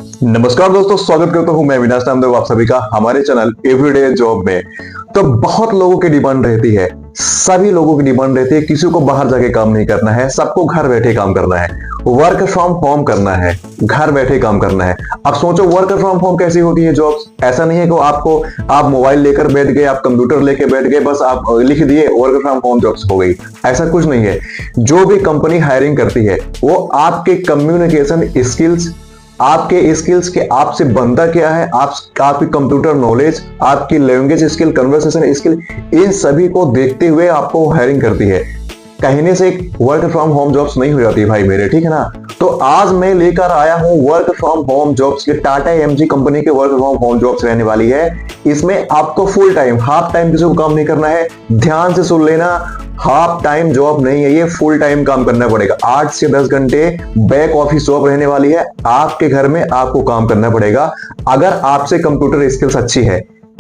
नमस्कार दोस्तों, स्वागत करता हूं मैं अविनाश नामदेव आप सभी का हमारे चैनल एवरीडे जॉब में। तो बहुत लोगों की डिमांड रहती है, सभी लोगों की डिमांड रहती है, किसी को बाहर जाके काम नहीं करना है, सबको घर बैठे काम करना है, वर्क फ्रॉम होम करना है, घर बैठे काम करना है। अब सोचो वर्क फ्रॉम होम कैसी होती है जॉब्स। ऐसा नहीं है कि आप मोबाइल लेकर बैठ गए, आप कंप्यूटर लेकर बैठ गए, बस आप लिख दिए वर्क फ्रॉम होम जॉब्स हो गई। ऐसा कुछ नहीं है। जो भी कंपनी हायरिंग करती है वो आपके कम्युनिकेशन स्किल्स, आपके स्किल्स के आपसे बनता क्या है, आपकी कंप्यूटर नॉलेज, आपकी लैंग्वेज स्किल, कन्वर्सेशन स्किल, इन सभी को देखते हुए आपको हायरिंग करती है। कहने से वर्क फ्रॉम होम जॉब्स नहीं हो जाती भाई मेरे, ठीक है ना। तो आज मैं लेकर आया हूं वर्क फ्रॉम होम जॉब्स के, टाटा एमजी कंपनी के वर्क फ्रॉम होम जॉब्स रहने वाली है। इसमें आपको फुल टाइम, हाफ टाइम किसी को काम नहीं करना है। ध्यान से सुन लेना, हाफ टाइम जॉब नहीं है, ये फुल टाइम काम करना पड़ेगा। 8 से 10 घंटे बैक ऑफिस जॉब रहने वाली है। आपके घर में आपको काम करना पड़ेगा। अगर आपसे कंप्यूटर स्किल्स अच्छी है,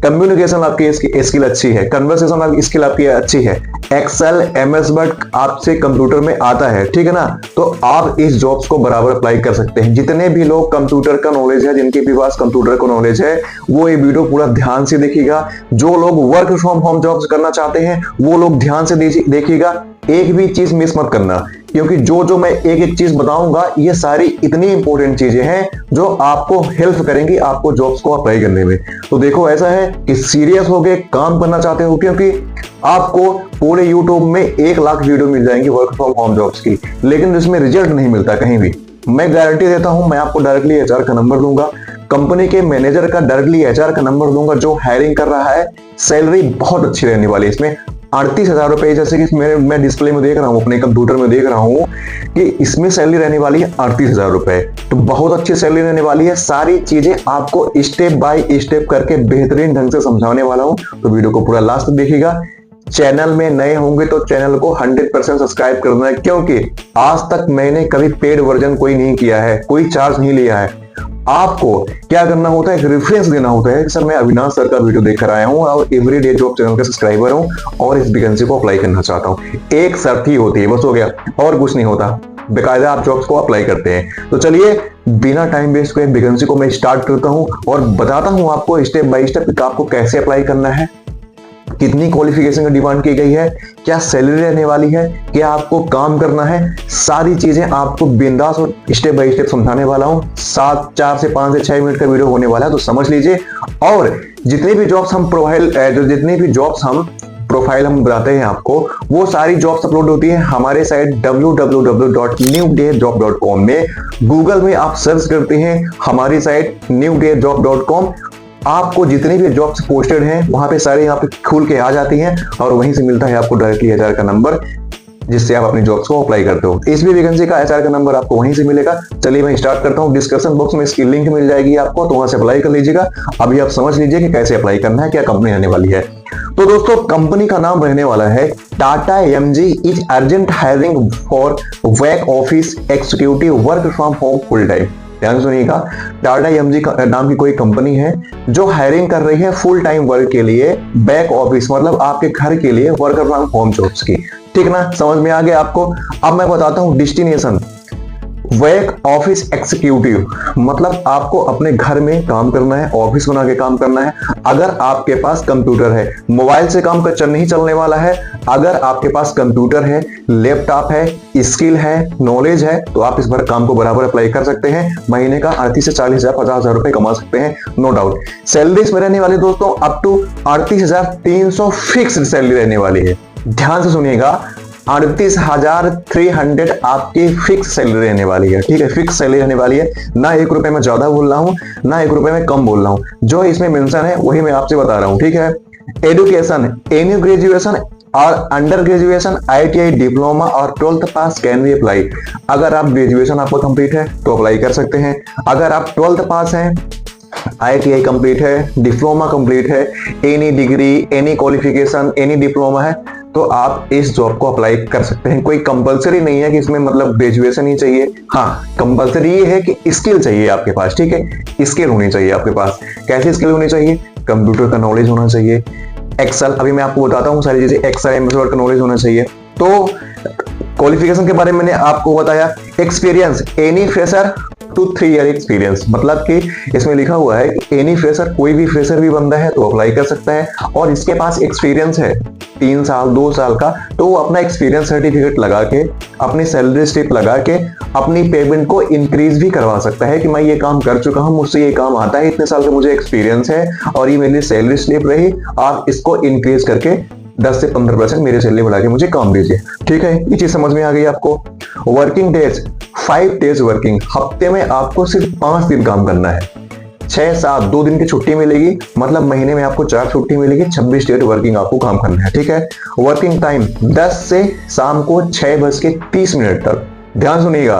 कम्युनिकेशन आपकी स्किल अच्छी है, कन्वर्सेशन आपकी स्किल आपकी अच्छी है, एक्सेल एमएस वर्ड आपसे कंप्यूटर में आता है, ठीक है ना, तो आप इस जॉब्स को बराबर अप्लाई कर सकते हैं। जितने भी लोग कंप्यूटर का नॉलेज है, जिनके भी पास कंप्यूटर का नॉलेज है, वो ये वीडियो पूरा ध्यान से देखिएगा। जो लोग वर्क फ्रॉम होम जॉब्स करना चाहते हैं वो लोग ध्यान से देखिएगा, एक भी चीज मिस मत करना, क्योंकि जो मैं एक एक चीज बताऊंगा ये सारी इतनी इंपॉर्टेंट चीजें हैं जो आपको हेल्प करेंगी आपको जॉब्स को अप्लाई करने में। तो देखो, ऐसा है कि सीरियस होके काम करना चाहते हो, क्योंकि आपको पूरे यूट्यूब में 1 लाख वीडियो मिल जाएंगी वर्क फ्रॉम होम जॉब्स की, लेकिन इसमें रिजल्ट नहीं मिलता कहीं भी। मैं गारंटी देता हूं, मैं आपको डायरेक्टली एचआर का नंबर दूंगा, कंपनी के मैनेजर का डायरेक्टली एचआर का नंबर दूंगा जो हायरिंग कर रहा है। सैलरी बहुत अच्छी रहने वाली है इसमें, 38,000 रुपए, जैसे कि मैं डिस्प्ले में देख रहा हूँ, अपने कंप्यूटर में देख रहा हूँ कि इसमें सैलरी रहने वाली है 38,000 रुपए। तो बहुत अच्छी सैलरी रहने वाली है। सारी चीजें आपको स्टेप बाय स्टेप करके बेहतरीन ढंग से समझाने वाला हूँ, तो वीडियो को पूरा लास्ट तक देखिएगा। चैनल में नए होंगे तो चैनल को 100% सब्सक्राइब करना है, क्योंकि आज तक मैंने कभी पेड वर्जन कोई नहीं किया है, कोई चार्ज नहीं लिया है। आपको क्या करना होता है, एक रेफरेंस देना होता है कि सर मैं अविनाश सर का वीडियो देख कर आया हूं और एवरीडे जॉब चैनल का सब्सक्राइबर हूं और इस वैकेंसी को अप्लाई करना चाहता हूं। एक शर्त ही होती है, बस हो गया, और कुछ नहीं होता। बेकायदा आप जॉब्स को अप्लाई करते हैं। तो चलिए बिना टाइम वेस्ट किए वैकेंसी को मैं स्टार्ट करता हूं और बताता हूं आपको स्टेप बाय स्टेप आपको कैसे अप्लाई करना है, कितनी क्वालिफिकेशन की डिमांड की गई है, क्या सैलरी रहने वाली है, क्या आपको काम करना है। सारी चीजें आपको बिंदास और स्टेप बाय स्टेप समझाने वाला हूं। 4 से 5 से 6 मिनट का वीडियो होने वाला है, तो समझ लीजिए। और जितनी भी जॉब्स हम प्रोफाइल हम बताते हैं आपको, वो सारी जॉब्स अपलोड होती है हमारे साइट www.newdayjob.com में। गूगल में आप सर्च करते हैं हमारी साइट newdayjob.com, आपको जितनी भी जॉब्स पोस्टेड हैं वहां पे सारे यहाँ पे खुल के आ जाती हैं और वहीं से मिलता है आपको डायरेक्टली एचआर का नंबर, जिससे आप अपनी जॉब्स को अप्लाई करते हो। इस भी वैकेंसी का एचआर का नंबर आपको वहीं से मिलेगा। चलिए मैं स्टार्ट करता हूँ। डिस्क्रिप्शन बॉक्स में इसकी लिंक मिल जाएगी आपको, तो वहां से अप्लाई कर लीजिएगा। अभी आप समझ लीजिए कि कैसे अप्लाई करना है, क्या कंपनी रहने वाली है। तो दोस्तों, कंपनी का नाम रहने वाला है Tata MG is urgent hiring for back office executive work from home full time. ध्यान सुनिएगा, टाटा एमजी नाम की कोई कंपनी है जो हायरिंग कर रही है फुल टाइम वर्क के लिए, बैक ऑफिस मतलब आपके घर के लिए, वर्क फ्रॉम होम जॉब्स की। ठीक ना, समझ में आ गया आपको। अब मैं बताता हूं डेस्टिनेशन। बैक ऑफिस एग्जीक्यूटिव मतलब आपको अपने घर में काम करना है, ऑफिस बना के काम करना है। अगर आपके पास कंप्यूटर है, मोबाइल से काम नहीं चलने वाला है, अगर आपके पास कंप्यूटर है, लैपटॉप है, स्किल है, नॉलेज है, तो आप इस बार काम को बराबर अप्लाई कर सकते हैं। महीने का 38 से 40,000 50,000 रुपए कमा सकते हैं, नो डाउट। सैलरी इसमें रहने वाली दोस्तों अप टू 38,300 फिक्स सैलरी रहने वाली है। ध्यान से सुनिएगा, 38,300 आपकी फिक्स सैलरी रहने वाली है। ठीक है, फिक्स सैलरी रहने वाली है। ना 1 रुपए में ज्यादा बोल रहा हूं, ना 1 रुपए में कम बोल रहा हूं, जो इसमें मेंशन है वही मैं आपसे बता रहा हूं। ठीक है, एजुकेशन, एनी ग्रेजुएशन और अंडर ग्रेजुएशन, ITI डिप्लोमा और 12th pass can be apply. अगर आप ग्रेजुएशन आपको कंप्लीट है तो अप्लाई कर सकते हैं। अगर आप 12th पास हैं, ITI कंप्लीट है, डिप्लोमा कंप्लीट है, any degree, any qualification, any diploma है, तो आप इस जॉब को अप्लाई कर सकते हैं। कोई कंपलसरी नहीं है कि इसमें मतलब ग्रेजुएशन ही चाहिए। हाँ, कंपलसरी ये है कि स्किल चाहिए आपके पास। ठीक है, स्किल होनी चाहिए आपके पास। कैसी स्किल होनी चाहिए? कंप्यूटर का नॉलेज होना चाहिए, एक्सेल, अभी मैं आपको बताता हूँ सारी चीजें, एक्सेल एमएस वर्ड का नॉलेज होना चाहिए। तो क्वालिफिकेशन के बारे में मैंने आपको बताया। Experience, any fresher to 3 year experience. मतलब कि इसमें लिखा हुआ है एनी फ्रेशर, कोई भी फ्रेशर भी बंदा है तो अप्लाई कर सकता है और इसके पास एक्सपीरियंस है 3 साल 2 साल का, तो वो अपना एक्सपीरियंस सर्टिफिकेट लगा के, अपनी सैलरी स्लिप लगा के अपनी पेमेंट को इंक्रीज भी करवा सकता है कि मैं ये काम कर चुका हूं, मुझसे ये काम आता है, इतने साल का मुझे एक्सपीरियंस है और ये मेरी सैलरी स्लिप रही, आप इसको इंक्रीज करके 10 से 15% मेरी सैलरी बढ़ा के मुझे काम दीजिए। ठीक है, ये चीज समझ में आ गई आपको। वर्किंग डेज 5 डेज वर्किंग, हफ्ते में आपको सिर्फ 5 दिन काम करना है, 6 7 2 दिन की छुट्टी मिलेगी, मतलब महीने में आपको 4 छुट्टी मिलेगी, 26 डेज वर्किंग आपको काम करना है। ठीक है, वर्किंग टाइम 10 से शाम को 6:30 तक। ध्यान सुनिएगा,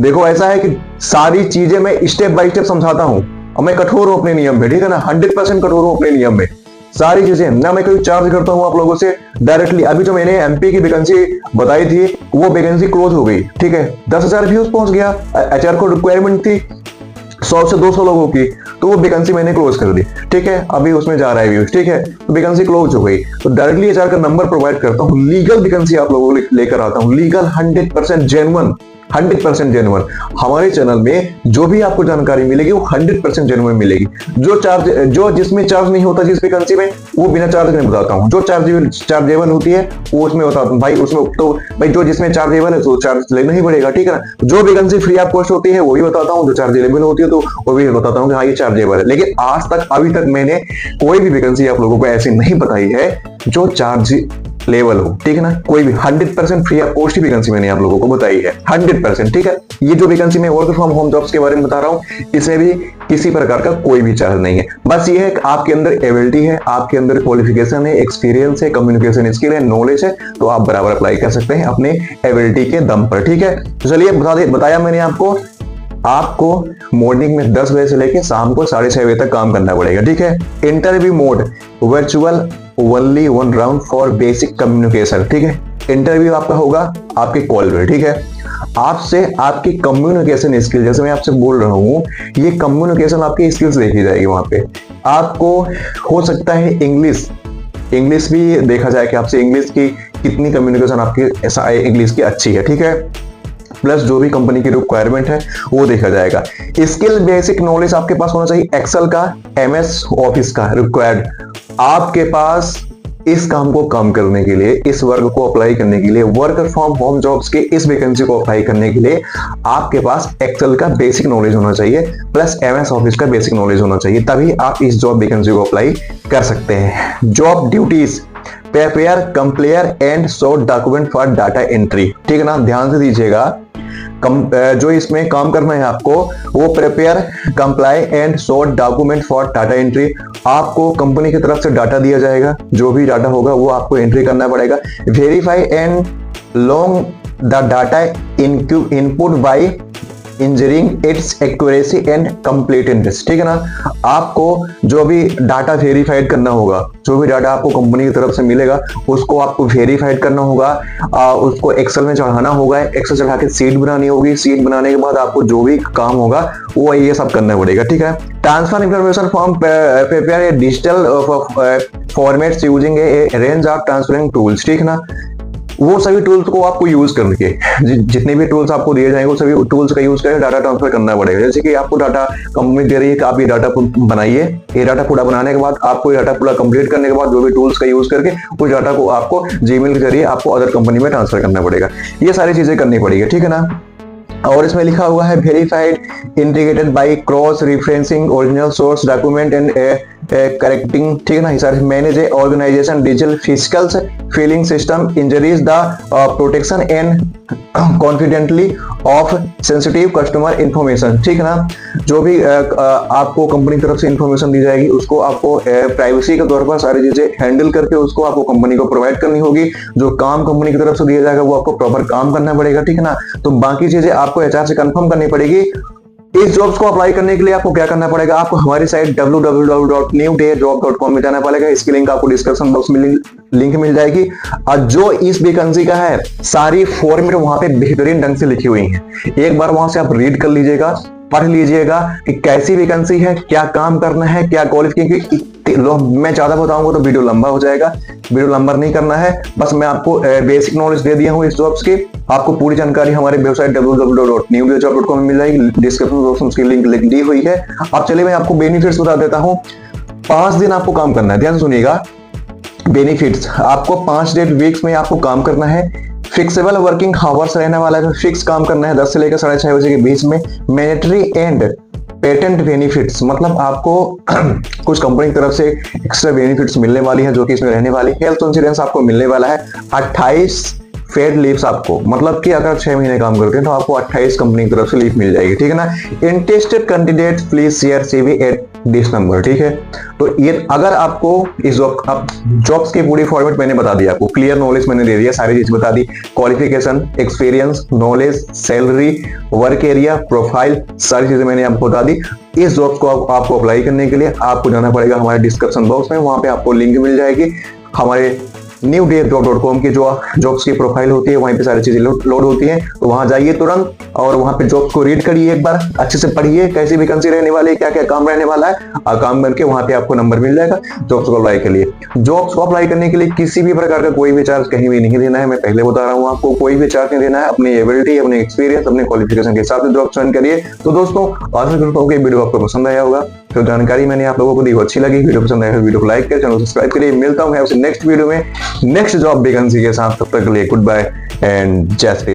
देखो ऐसा है कि सारी चीजें मैं स्टेप बाय स्टेप समझाता हूं और मैं कठोर हूं अपने नियम में, ठीक है ना, 100% कठोर हूं अपने नियम में। सारी चीजें ना मैं कोई चार्ज करता हूं आप लोगों से डायरेक्टली। अभी जो मैंने एमपी की वैकेंसी बताई थी वो वैकेंसी क्लोज हो गई, ठीक है, 10,000 व्यूज पहुंच गया। एचआर को रिक्वायरमेंट थी 100 से 200 लोगों की, तो वो वैकेंसी मैंने क्लोज कर दी। ठीक है, अभी उसमें जा रहा है व्यूज, ठीक है, तो वैकेंसी क्लोज हो गई। तो डायरेक्टली एचआर का नंबर प्रोवाइड करता हूँ, लीगल वैकेंसी आप लोगों को लेकर आता हूँ, लीगल 100% जेन्युइन, 100% जेन्युइन। हमारे चैनल में जो भी आपको जानकारी मिलेगी वो 100% जेन्युइन मिलेगी। जो जिसमें चार्ज नहीं होता जिस वैकेंसी में, वो बिना चार्ज नहीं बताता हूँ। जो चार्जेबल होती है वो उसमें बताता हूँ भाई, उसमें तो भाई जो जिसमें चार्जेबल है तो चार्ज लेना ही पड़ेगा, ठीक है ना। जो वैकेंसी फ्री ऑफ कॉस्ट होती है वो भी बताता हूँ, जो चार्जेबल होती है तो वो भी बताता हूँ कि हाँ ये चार्जेबल है। लेकिन आज तक अभी तक मैंने कोई भी वैकेंसी आप लोगों को ऐसी नहीं बताई है जो चार्ज लेवल हो, ठीक है ना। कोई भी 100% free of cost he vacancy मैंने आप लोगों को बताई है, 100%, ठीक है। ये जो वैकेंसी मैं वर्क फ्रॉम होम जॉब्स के बारे में बता रहा हूँ, इसमें भी किसी प्रकार का कोई भी चार्ज नहीं है। बस ये है कि आपके अंदर एबिलिटी है, आपके अंदर क्वालिफिकेशन है, एक्सपीरियंस है, कम्युनिकेशन स्किल है, नॉलेज है, तो आप बराबर अप्लाई कर सकते हैं अपने एबिलिटी के दम पर, ठीक है। तो चलिए बताया मैंने आपको मॉर्निंग में 10 बजे से लेकर शाम को 6:30 बजे तक काम करना पड़ेगा, ठीक है। Interview mode virtual, only 1 round for basic communication, ठीक है। इंटरव्यू आपका होगा आपके कॉल पे, ठीक है। आपसे आपकी कम्युनिकेशन स्किल, जैसे मैं आपसे बोल रहा हूँ, ये कम्युनिकेशन आपकी स्किल्स देखी जाएगी वहां पे। आपको हो सकता है इंग्लिश भी देखा जाए कि आपसे इंग्लिश की कितनी कम्युनिकेशन आपकी इंग्लिश की अच्छी है, ठीक है। प्लस जो भी कंपनी की रिक्वायरमेंट है वो देखा जाएगा। स्किल बेसिक नॉलेज आपके पास होना चाहिए, एक्सेल का, एमएस ऑफिस का रिक्वायर्ड। आपके पास इस काम को कम करने के लिए, इस वर्ग को अप्लाई करने के लिए, वर्क फ्रॉम होम जॉब्स के इस वैकेंसी को अप्लाई करने के लिए आपके पास एक्सेल का बेसिक नॉलेज होना चाहिए, प्लस एमएस ऑफिस का बेसिक नॉलेज होना चाहिए, तभी आप इस जॉब वैकेंसी को अप्लाई कर सकते हैं। Job duties prepare, compile and sort document for data entry, ठीक है ना। ध्यान से दीजिएगा, जो इसमें काम करना है आपको, वो prepare, comply and sort document for data entry. आपको कंपनी की तरफ से डाटा दिया जाएगा, जो भी डाटा होगा वो आपको एंट्री करना पड़ेगा। Verify and long the data input by ensuring its accuracy and completeness, ठीक है ना। आपको जो भी डाटा वेरीफाइड करना होगा, जो भी डाटा आपको कंपनी की तरफ से मिलेगा उसको आपको वेरीफाइड करना होगा, उसको एक्सेल में चढ़ाना होगा, एक्सेल चढ़ा के सीट बनानी होगी, सीट बनाने के बाद आपको जो भी काम होगा वो ये सब करना पड़ेगा, ठीक है। Transfer information from prepare a digital formats using A range of transferring tools, ठीक है ना। वो सभी टूल्स को आपको यूज करके, जितने भी टूल्स आपको दिए जाएंगे वो सभी टूल्स का यूज करके डाटा ट्रांसफर करना पड़ेगा। जैसे कि आपको डाटा कंपनी दे रही है कि आप ये डाटा बनाइए, ये डाटा पूरा बनाने के बाद आपको ये डाटा पूरा कंप्लीट करने के बाद जो भी टूल्स का यूज करके उस डाटा को आपको जीमेल के जरिए आपको अदर कंपनी में ट्रांसफर करना पड़ेगा। ये सारी चीजें करनी पड़ेगी, ठीक है ना। और इसमें लिखा हुआ है verified integrated by cross referencing original source document and correcting, ठीक है ना। हिसाब से manage organization digital physicals filing system ensures the protection and confidently of sensitive customer information, ठीक है ना। जो भी आपको कंपनी की तरफ से इंफॉर्मेशन दी जाएगी उसको आपको प्राइवेसी के तौर पर सारी चीजें हैंडल करके उसको आपको कंपनी को प्रोवाइड करनी होगी। जो काम कंपनी की तरफ से दिया जाएगा वो आपको प्रॉपर काम करना पड़ेगा, ठीक है ना। तो बाकी चीजें आपको एचआर से कंफर्म करनी पड़ेगी। इस जॉब्स को अप्लाई करने के लिए आपको क्या करना पड़ेगा, आपको हमारी साइट www.newdayjob.com में जाना पड़ेगा। इसकी लिंक आपको डिस्क्रिप्शन बॉक्स में लिंक मिल जाएगी। और जो इस वैकेंसी का है सारी फॉर्मेट वहां पे बेहतरीन ढंग से लिखी हुई है, एक बार वहां से आप रीड कर लीजिएगा, पढ़ लीजिएगा कि कैसी वैकेंसी है, क्या काम करना है, क्या क्वालिफिकेशन। मैं ज्यादा बताऊंगा तो वीडियो लंबा हो जाएगा, वीडियो लंबा नहीं करना है। बस मैं आपको बेसिक नॉलेज दे दिया हूँ इस जॉब्स की। आपको पूरी जानकारी हमारे वेबसाइट www.newdayjob.com में मिल जाएगी। डिस्क्रिप्शन बॉक्स में उसकी लिंक दी हुई है। अब चलिए मैं आपको बेनिफिट्स बता देता हूँ। 5 दिन आपको काम करना है, ध्यान से सुनिएगा। बेनिफिट्स, आपको 5 डेट वीक्स में आपको काम करना है। फिक्सेबल वर्किंग आवर्स रहने वाला है, फिक्स काम करना है 10 से लेकर 6:30 बजे के बीच में। मैंडेटरी एंड पेटेंट बेनिफिट्स, मतलब आपको कुछ कंपनी की तरफ से एक्स्ट्रा बेनिफिट्स मिलने वाली है जो कि इसमें रहने वाली। हेल्थ इंश्योरेंस आपको मिलने वाला है। 28 पेड लीव्स आपको, मतलब कि अगर 6 महीने काम करते हैं तो आपको 28 कंपनी की तरफ से लीव मिल जाएगी, ठीक है ना। Interested candidate please share CV at this number, ठीक है। तो ये अगर आपको इस जॉब्स की पूरी फॉर्मेट मैंने बता दिया, आपको क्लियर नॉलेज मैंने दे दिया, सारी चीज बता दी। Qualification, experience, knowledge, salary, work area, profile, सारी चीजें मैंने आपको बता दी। इस जॉब्स को आपको अप्लाई करने के लिए आपको जाना पड़ेगा हमारे डिस्क्रिप्शन बॉक्स में, वहां पे आपको लिंक मिल जाएगी। हमारे newdayjob.com की जो जॉब्स की प्रोफाइल होती है वहीं पे सारी चीजें लोड होती हैं, तो वहां जाइए तुरंत और वहां पे जॉब्स को रीड करिए, एक बार अच्छे से पढ़िए, कैसी वैकेंसी रहने वाली है, क्या क्या काम रहने वाला है, और काम करके वहां पे आपको नंबर मिल जाएगा जॉब्स को अप्लाई के लिए। जॉब्स को अप्लाई करने के लिए किसी भी प्रकार का कोई भी चार्ज कहीं भी नहीं देना है, मैं पहले बता रहा हूँ आपको, कोई भी चार्ज नहीं देना है। अपनी एबिलिटी, अपने एक्सपीरियंस, अपने क्वालिफिकेशन के हिसाब से जॉब ज्वाइन करिए। तो दोस्तों आशा करता हूँ कि वीडियो आपको पसंद आया होगा। तो जानकारी मैंने आप लोगों को दी अच्छी लगी, वीडियो पसंद आया तो वीडियो को लाइक करें, चैनल सब्सक्राइब करिए। मिलता हूँ नेक्स्ट वीडियो में नेक्स्ट जॉब वैकेंसी के साथ, तब तक के लिए गुड बाय एंड जय श्री।